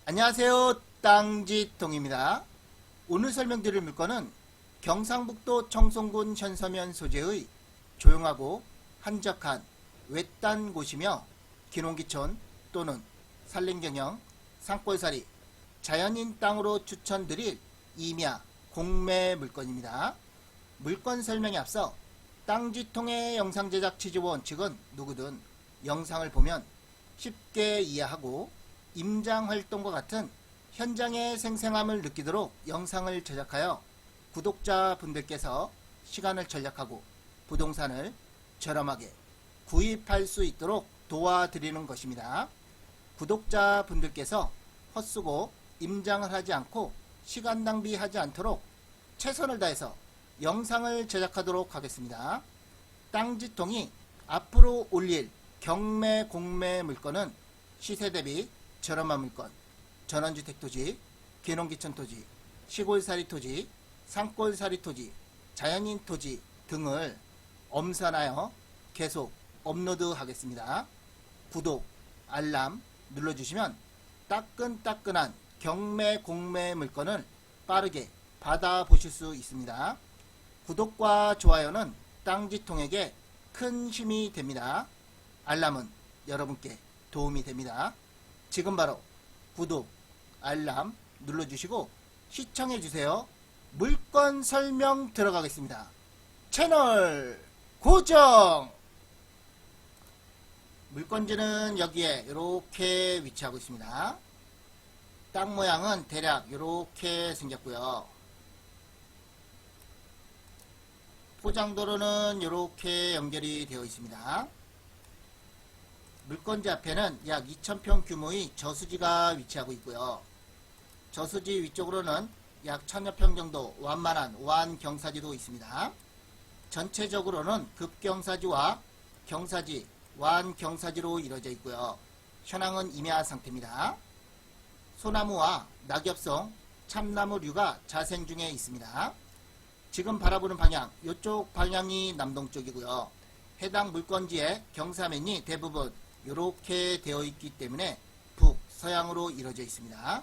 안녕하세요. 땅짓동입니다. 오늘 설명드릴 물건은 경상북도 청송군 현서면 소재의 조용하고 한적한 외딴 곳이며 기농기촌 또는 산림경영, 산골살이, 자연인 땅으로 추천드릴 임야, 공매 물건입니다. 물건 설명에 앞서 땅짓통의 영상 제작 취지 원칙은 누구든 영상을 보면 쉽게 이해하고 임장 활동과 같은 현장의 생생함을 느끼도록 영상을 제작하여 구독자분들께서 시간을 절약하고 부동산을 저렴하게 구입할 수 있도록 도와드리는 것입니다. 구독자분들께서 헛수고 임장을 하지 않고 시간 낭비하지 않도록 최선을 다해서 영상을 제작하도록 하겠습니다. 땅짓통이 앞으로 올릴 경매 공매 물건은 시세 대비 저렴한 물건, 전원주택 토지, 기농기촌 토지, 시골살이 토지, 산골살이 토지, 자연인 토지 등을 엄선하여 계속 업로드하겠습니다. 구독, 알람 눌러주시면 따끈따끈한 경매 공매 물건을 빠르게 받아보실 수 있습니다. 구독과 좋아요는 땅짓통에게 큰 힘이 됩니다. 알람은 여러분께 도움이 됩니다. 지금 바로 구독, 알람 눌러주시고 시청해주세요. 물건 설명 들어가겠습니다. 채널 고정! 물건지는 여기에 이렇게 위치하고 있습니다. 땅 모양은 대략 이렇게 생겼고요. 포장도로는 이렇게 연결이 되어 있습니다. 물건지 앞에는 약 2000평 규모의 저수지가 위치하고 있고요. 저수지 위쪽으로는 약 1000여평 정도 완만한 완경사지도 있습니다. 전체적으로는 급경사지와 경사지, 완경사지로 이루어져 있고요. 현황은 임야 상태입니다. 소나무와 낙엽송, 참나무류가 자생 중에 있습니다. 지금 바라보는 방향, 이쪽 방향이 남동쪽이고요. 해당 물건지의 경사면이 대부분 이렇게 되어 있기 때문에 북서양으로 이루어져 있습니다.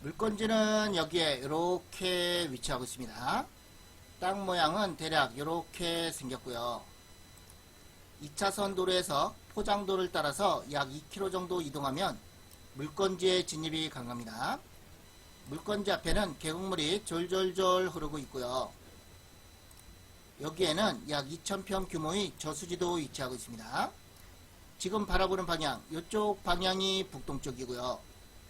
물건지는 여기에 이렇게 위치하고 있습니다. 땅 모양은 대략 이렇게 생겼고요. 2차선 도로에서 포장도를 따라서 약 2km 정도 이동하면 물건지에 진입이 가능합니다. 물건지 앞에는 계곡물이 졸졸졸 흐르고 있고요. 여기에는 약 2000평 규모의 저수지도 위치하고 있습니다. 지금 바라보는 방향, 이쪽 방향이 북동쪽이고요.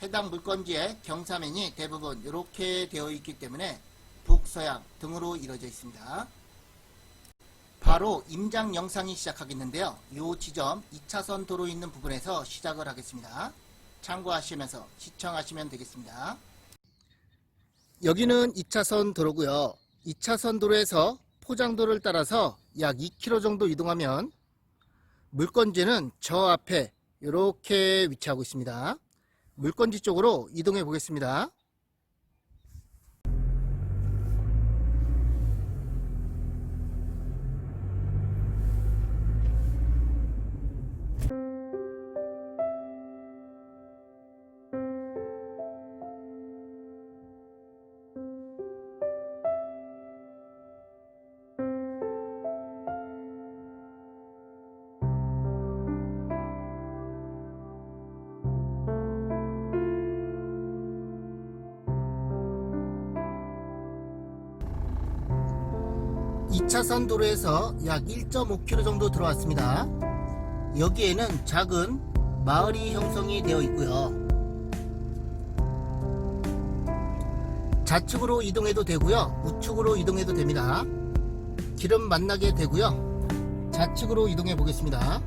해당 물건지의 경사면이 대부분 이렇게 되어 있기 때문에 북서양 등으로 이루어져 있습니다. 바로 임장 영상이 시작하겠는데요. 이 지점 2차선 도로 있는 부분에서 시작을 하겠습니다. 참고하시면서 시청하시면 되겠습니다. 여기는 2차선 도로고요. 2차선 도로에서 포장도를 따라서 약 2km 정도 이동하면 물건지는 저 앞에 이렇게 위치하고 있습니다. 물건지 쪽으로 이동해 보겠습니다. 이 2차선 도로에서 약 1.5km 정도 들어왔습니다. 여기에는 작은 마을이 형성이 되어 있고요. 좌측으로 이동해도 되고요, 우측으로 이동해도 됩니다. 길은 만나게 되고요. 좌측으로 이동해 보겠습니다.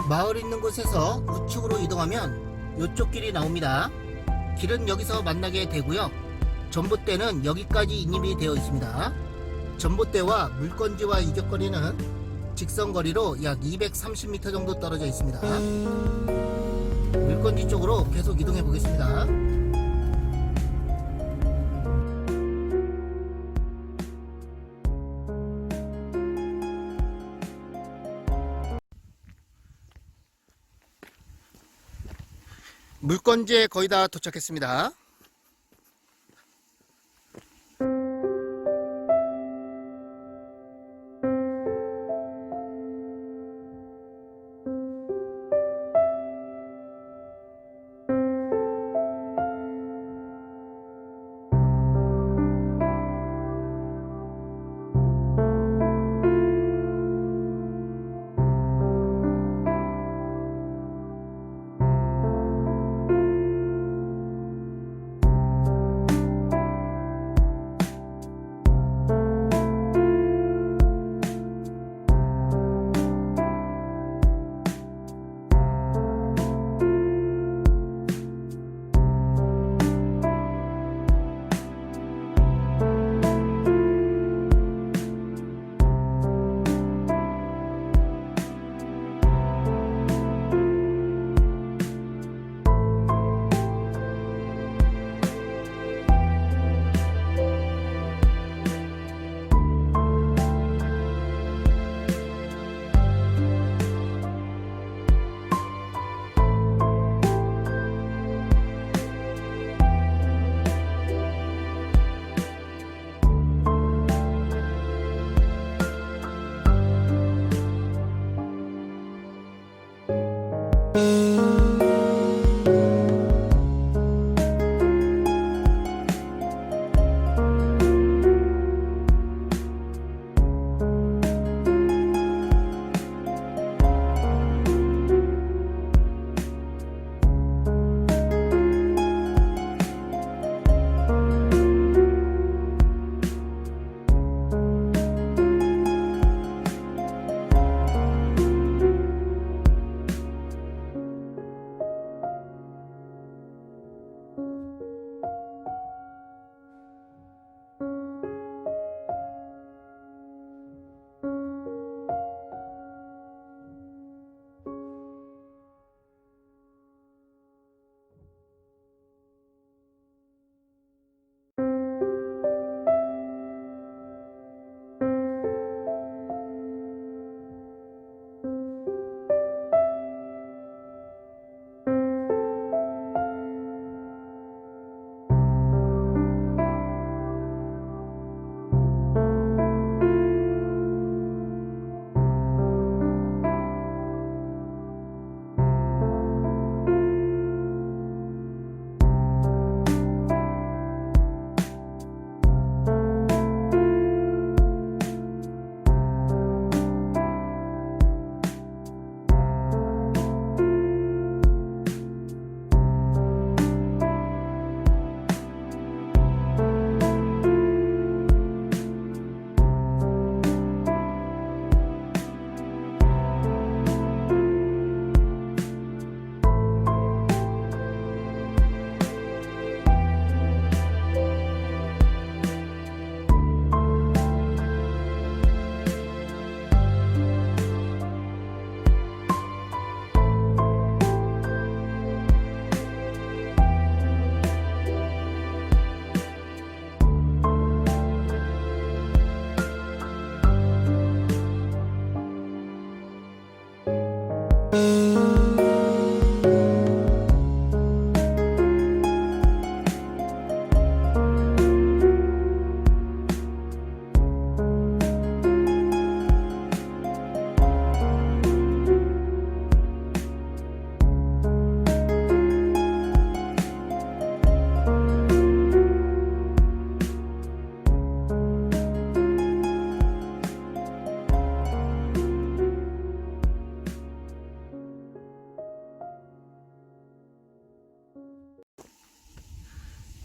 마을 있는 곳에서 우측으로 이동하면 이쪽 길이 나옵니다. 길은 여기서 만나게 되고요. 전봇대는 여기까지 인입이 되어 있습니다. 전봇대와 물건지와 이격거리는 직선거리로 약 230m 정도 떨어져 있습니다. 물건지 쪽으로 계속 이동해 보겠습니다. 물건지에 거의 다 도착했습니다.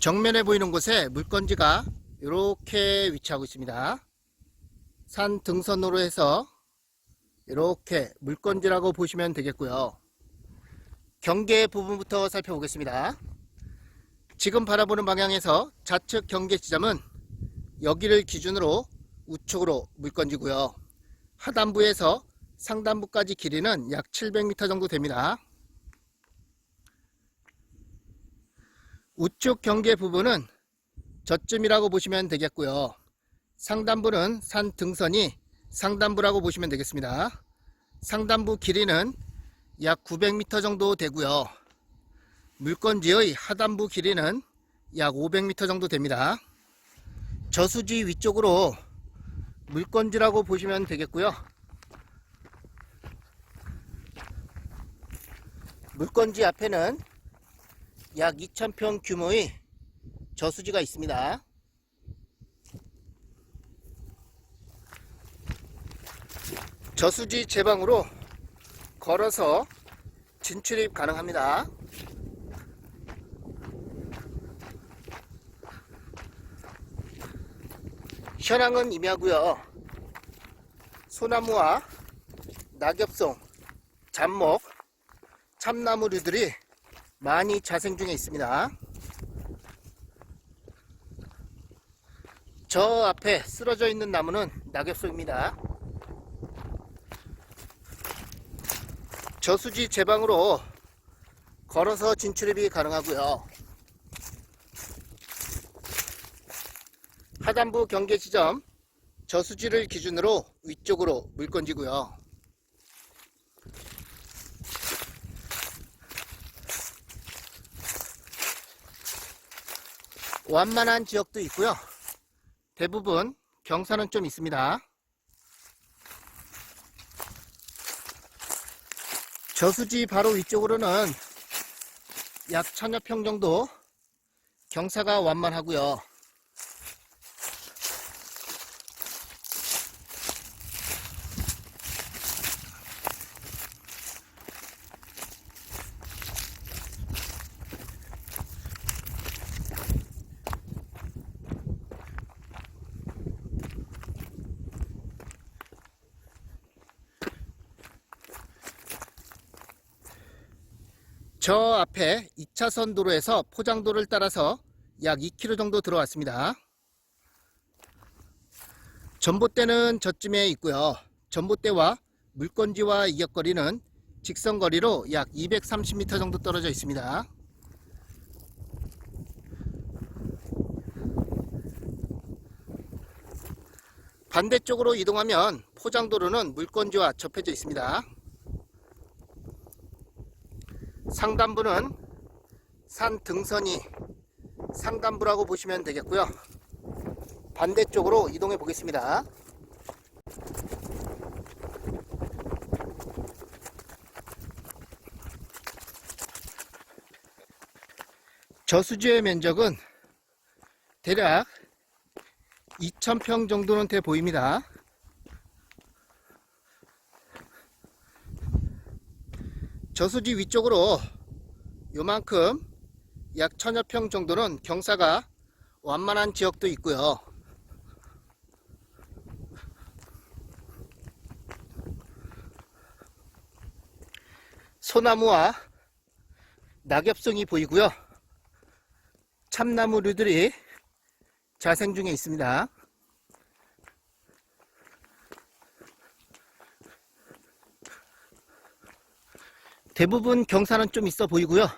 정면에 보이는 곳에 물건지가 이렇게 위치하고 있습니다. 산 등선으로 해서 이렇게 물건지라고 보시면 되겠고요. 경계 부분부터 살펴보겠습니다. 지금 바라보는 방향에서 좌측 경계 지점은 여기를 기준으로 우측으로 물건지고요. 하단부에서 상단부까지 길이는 약 700m 정도 됩니다. 우측 경계 부분은 저쯤이라고 보시면 되겠고요. 상단부는 산 등선이 상단부라고 보시면 되겠습니다. 상단부 길이는 약 900m 정도 되고요. 물건지의 하단부 길이는 약 500m 정도 됩니다. 저수지 위쪽으로 물건지라고 보시면 되겠고요. 물건지 앞에는 약 2000평 규모의 저수지가 있습니다. 저수지 제방으로 걸어서 진출입 가능합니다. 현황은 임야고요. 소나무와 낙엽송, 잡목, 참나무류들이 많이 자생 중에 있습니다. 저 앞에 쓰러져 있는 나무는 낙엽송입니다. 저수지 제방으로 걸어서 진출입이 가능하고요. 하단부 경계 지점 저수지를 기준으로 위쪽으로 물건지고요. 완만한 지역도 있고요. 대부분 경사는 좀 있습니다. 저수지 바로 위쪽으로는 약 1000여 평 정도 경사가 완만하고요. 저 앞에 2차선 도로에서 포장도를 따라서 약 2km 정도 들어왔습니다. 전봇대는 저쯤에 있고요. 전봇대와 물건지와 이격거리는 직선거리로 약 230m 정도 떨어져 있습니다. 반대쪽으로 이동하면 포장도로는 물건지와 접해져 있습니다. 상단부는 산 등선이 상단부라고 보시면 되겠고요. 반대쪽으로 이동해 보겠습니다. 저수지의 면적은 대략 2000평 정도는 돼 보입니다. 저수지 위쪽으로 요만큼 약 1000여 평 정도는 경사가 완만한 지역도 있고요. 소나무와 낙엽송이 보이고요. 참나무류들이 자생 중에 있습니다. 대부분 경사는 좀 있어 보이고요.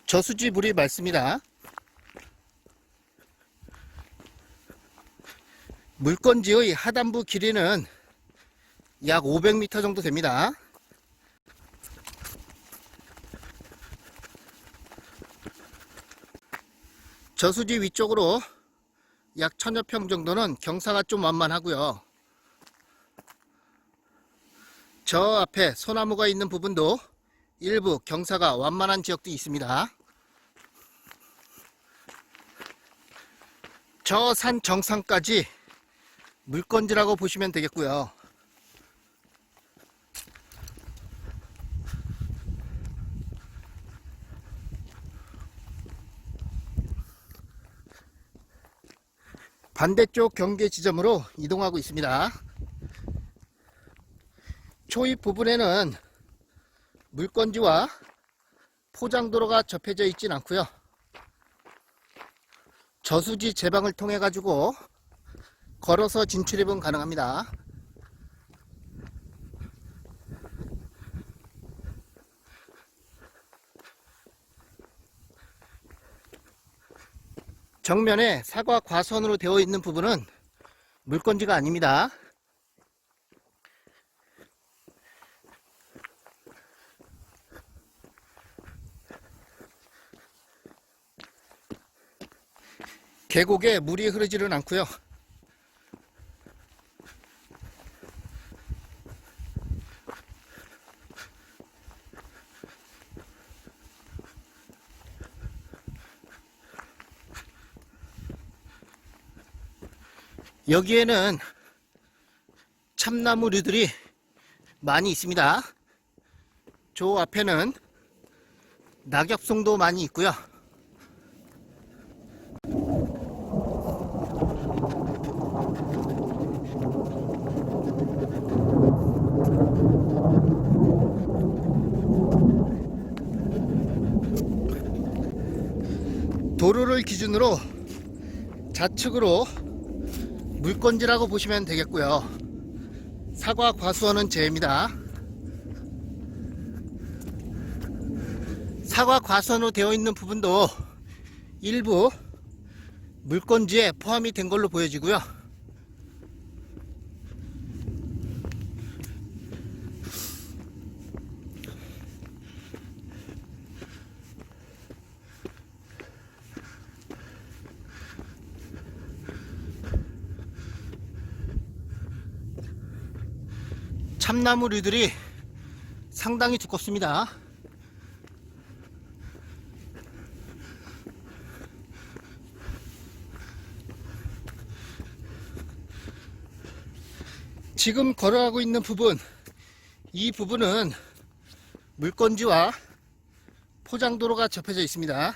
저수지 물이 맑습니다. 물건지의 하단부 길이는 약 500m 정도 됩니다. 저수지 위쪽으로 약 1000여 평 정도는 경사가 좀 완만하고요. 저 앞에 소나무가 있는 부분도 일부 경사가 완만한 지역도 있습니다. 저 산 정상까지 물건지라고 보시면 되겠고요. 반대쪽 경계 지점으로 이동하고 있습니다. 초입 부분에는 물건지와 포장도로가 접혀져 있진 않고요. 저수지 제방을 통해 가지고 걸어서 진출입은 가능합니다. 정면에 사과 과수원으로 되어 있는 부분은 물건지가 아닙니다. 계곡에 물이 흐르지는 않고요. 여기에는 참나무류들이 많이 있습니다. 저 앞에는 낙엽송도 많이 있고요. 도로를 기준으로 좌측으로 물건지라고 보시면 되겠고요. 사과 과수원은 제입니다. 사과 과수원으로 되어 있는 부분도 일부 물건지에 포함이 된 걸로 보여지고요. 참나무류들이 상당히 두껍습니다. 지금 걸어가고 있는 부분, 이 부분은 물건지와 포장도로가 접혀져 있습니다.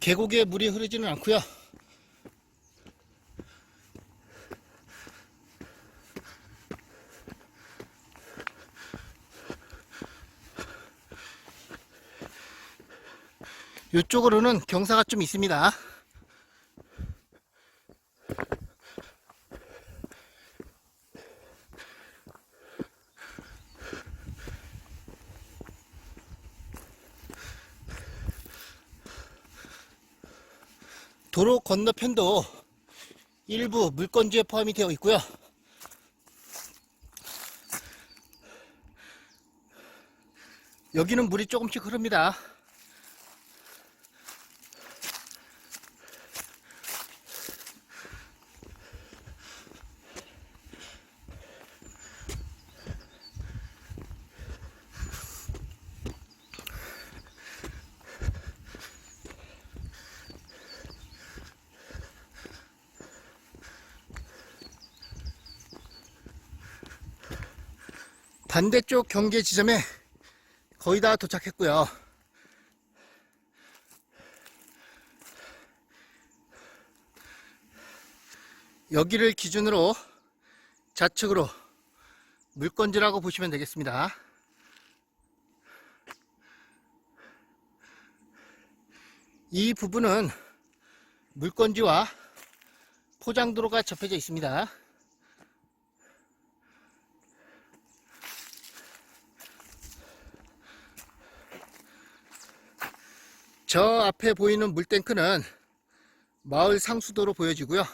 계곡에 물이 흐르지는 않고요. 이쪽으로는 경사가 좀 있습니다. 도로 건너편도 일부 물건지에 포함이 되어 있고요. 여기는 물이 조금씩 흐릅니다. 반대쪽 경계 지점에 거의 다 도착했고요. 여기를 기준으로 좌측으로 물건지라고 보시면 되겠습니다. 이 부분은 물건지와 포장도로가 접혀져 있습니다. 저 앞에 보이는 물탱크는 마을 상수도로 보여지고요.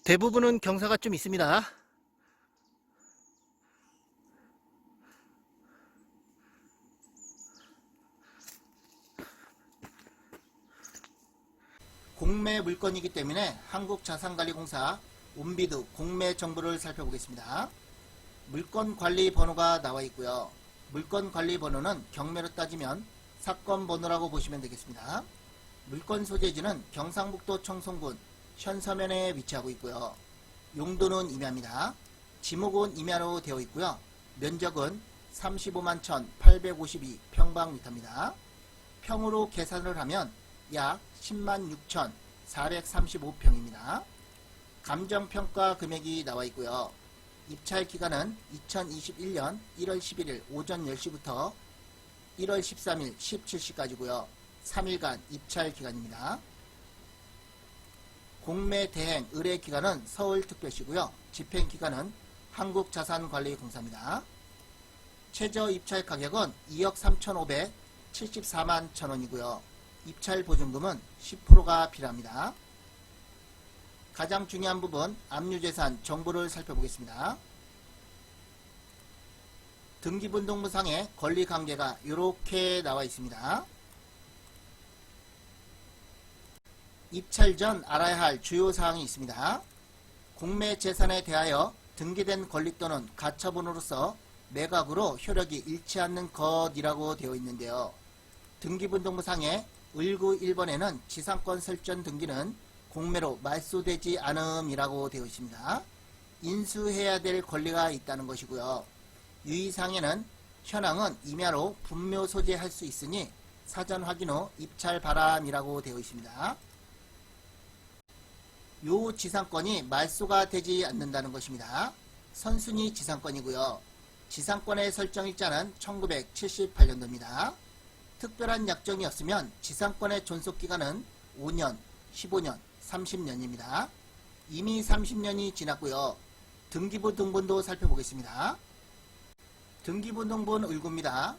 대부분은 경사가 좀 있습니다. 공매 물건이기 때문에 한국자산관리공사 온비드 공매 정보를 살펴보겠습니다. 물건관리 번호가 나와 있고요. 물건관리 번호는 경매로 따지면 사건 번호라고 보시면 되겠습니다. 물건 소재지는 경상북도 청송군 현서면에 위치하고 있고요. 용도는 임야입니다. 지목은 임야로 되어 있고요. 면적은 35만 1,852평방미터입니다. 평으로 계산을 하면 약 10만 6,435평입니다. 감정평가 금액이 나와 있고요. 입찰 기간은 2021년 1월 11일 오전 10시부터 1월 13일 17시까지고요. 3일간 입찰 기간입니다. 공매 대행 의뢰 기간은 서울특별시고요. 집행 기간은 한국자산관리공사입니다. 최저 입찰 가격은 2억 3,574만 1,000원이고요. 입찰 보증금은 10%가 필요합니다. 가장 중요한 부분 압류재산 정보를 살펴보겠습니다. 등기부등본상의 권리관계가 이렇게 나와 있습니다. 입찰 전 알아야 할 주요 사항이 있습니다. 공매 재산에 대하여 등기된 권리 또는 가처분으로서 매각으로 효력이 잃지 않는 것이라고 되어 있는데요. 등기부등본상의 을구 1번에는 지상권 설정 등기는 공매로 말소되지 않음이라고 되어 있습니다. 인수해야 될 권리가 있다는 것이고요. 유의사항에는 현황은 임야로 분묘 소재할 수 있으니 사전 확인 후 입찰 바람이라고 되어 있습니다. 요 지상권이 말소가 되지 않는다는 것입니다. 선순위 지상권이고요. 지상권의 설정일자는 1978년도입니다. 특별한 약정이 없으면 지상권의 존속기간은 5년, 15년, 30년입니다. 이미 30년이 지났고요. 등기부 등본도 살펴보겠습니다. 등기부 등본 을구입니다.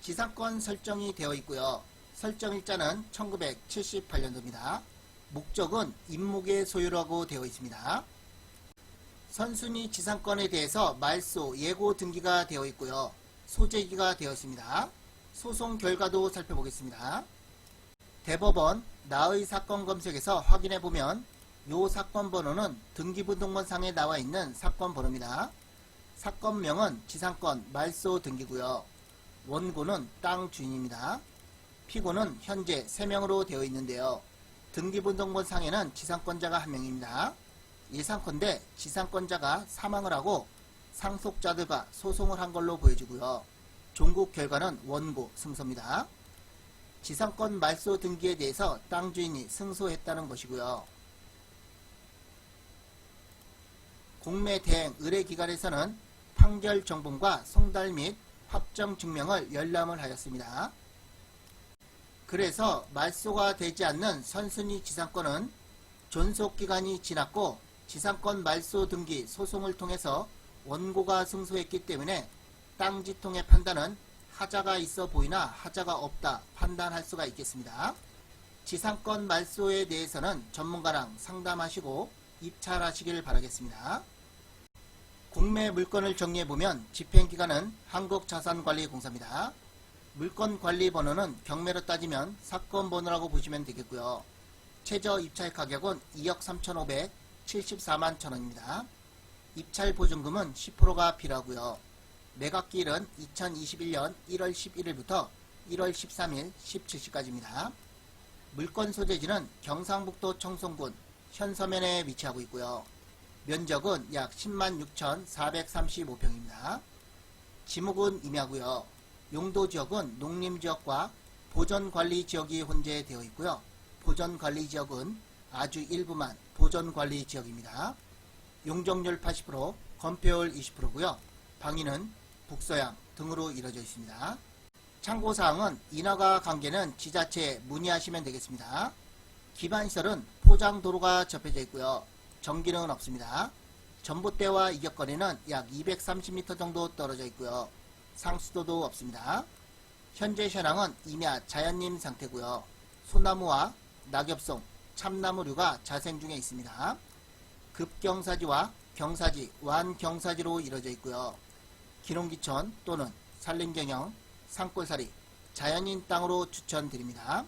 지상권 설정이 되어 있고요. 설정일자는 1978년도입니다. 목적은 임목의 소유라고 되어 있습니다. 선순위 지상권에 대해서 말소, 예고 등기가 되어 있고요. 소재기가 되어 있습니다. 소송 결과도 살펴보겠습니다. 대법원 나의 사건 검색에서 확인해보면 요 사건 번호는 등기부등본상에 나와 있는 사건 번호입니다. 사건명은 지상권 말소 등기고요. 원고는 땅 주인입니다. 피고는 현재 3명으로 되어 있는데요. 등기부등본상에는 지상권자가 1명입니다. 예상컨대 지상권자가 사망을 하고 상속자들과 소송을 한 걸로 보여지고요. 종국 결과는 원고 승소입니다. 지상권 말소 등기에 대해서 땅 주인이 승소했다는 것이고요. 공매 대행 의뢰 기간에서는 판결 정본과 송달 및 확정 증명을 열람을 하였습니다. 그래서 말소가 되지 않는 선순위 지상권은 존속기간이 지났고 지상권 말소 등기 소송을 통해서 원고가 승소했기 때문에 땅지통의 판단은 하자가 있어 보이나 하자가 없다 판단할 수가 있겠습니다. 지상권 말소에 대해서는 전문가랑 상담하시고 입찰하시길 바라겠습니다. 공매 물건을 정리해보면 집행기관은 한국자산관리공사입니다. 물건관리번호는 경매로 따지면 사건번호라고 보시면 되겠고요. 최저 입찰 가격은 2억 3,574만 1,000원입니다. 입찰 보증금은 10%가 필요하고요. 매각기일은 2021년 1월 11일부터 1월 13일 17시까지입니다. 물건 소재지는 경상북도 청송군 현서면에 위치하고 있고요. 면적은 약 10만 6,435평입니다. 지목은 임야고요. 용도지역은 농림지역과 보전관리지역이 혼재되어 있고요. 보전관리지역은 아주 일부만 보전관리지역입니다. 용적률 80%, 건폐율 20%고요. 방위는 북서양 등으로 이루어져 있습니다. 참고사항은 인허가 관계는 지자체에 문의하시면 되겠습니다. 기반시설은 포장도로가 접해져 있고요. 전기는 없습니다. 전봇대와 이격거리는 약 230m 정도 떨어져 있고요. 상수도도 없습니다. 현재 현황은 임야 자연림 상태고요. 소나무와 낙엽송, 참나무류가 자생 중에 있습니다. 급경사지와 경사지, 완경사지로 이루어져 있고요. 기농기촌 또는 산림경영, 산골살이, 자연인 땅으로 추천드립니다.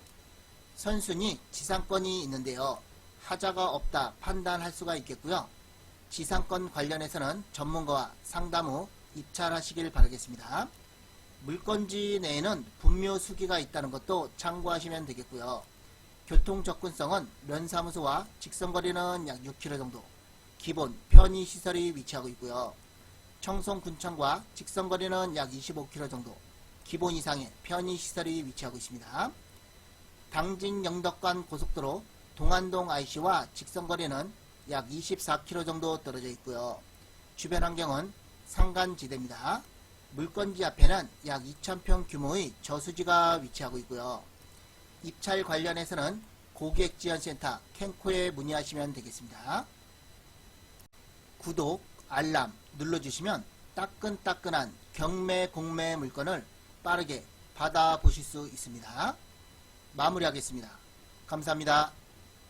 선순위 지상권이 있는데요. 하자가 없다 판단할 수가 있겠고요. 지상권 관련해서는 전문가와 상담 후 입찰하시길 바라겠습니다. 물건지 내에는 분묘 수기가 있다는 것도 참고하시면 되겠고요. 교통 접근성은 면사무소와 직선거리는 약 6km 정도, 기본 편의시설이 위치하고 있고요. 청송군청과 직선거리는 약 25km 정도, 기본 이상의 편의시설이 위치하고 있습니다. 당진 영덕간 고속도로 동안동 IC와 직선거리는 약 24km 정도 떨어져 있고요. 주변 환경은 산간지대입니다. 물건지 앞에는 약 2,000평 규모의 저수지가 위치하고 있고요. 입찰 관련해서는 고객지원센터 캔코에 문의하시면 되겠습니다. 구독, 알람 눌러주시면 따끈따끈한 경매 공매 물건을 빠르게 받아보실 수 있습니다. 마무리하겠습니다. 감사합니다.